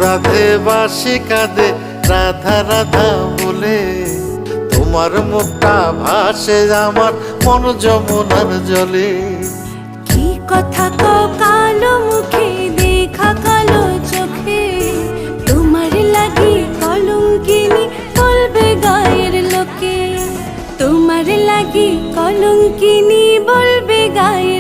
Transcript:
রাধে বাসি কাঁদে রাধা রাধা বলে, তোমার মুখটা ভাসে আমার মন যমুনার জলে। কি কথা কও কালো মুখে দেখা কালো চোখে, তোমার লাগি কলঙ্কিনী বলবে গায়ের লোকে, তোমার লাগি কলঙ্কিনী বলবে গায়ের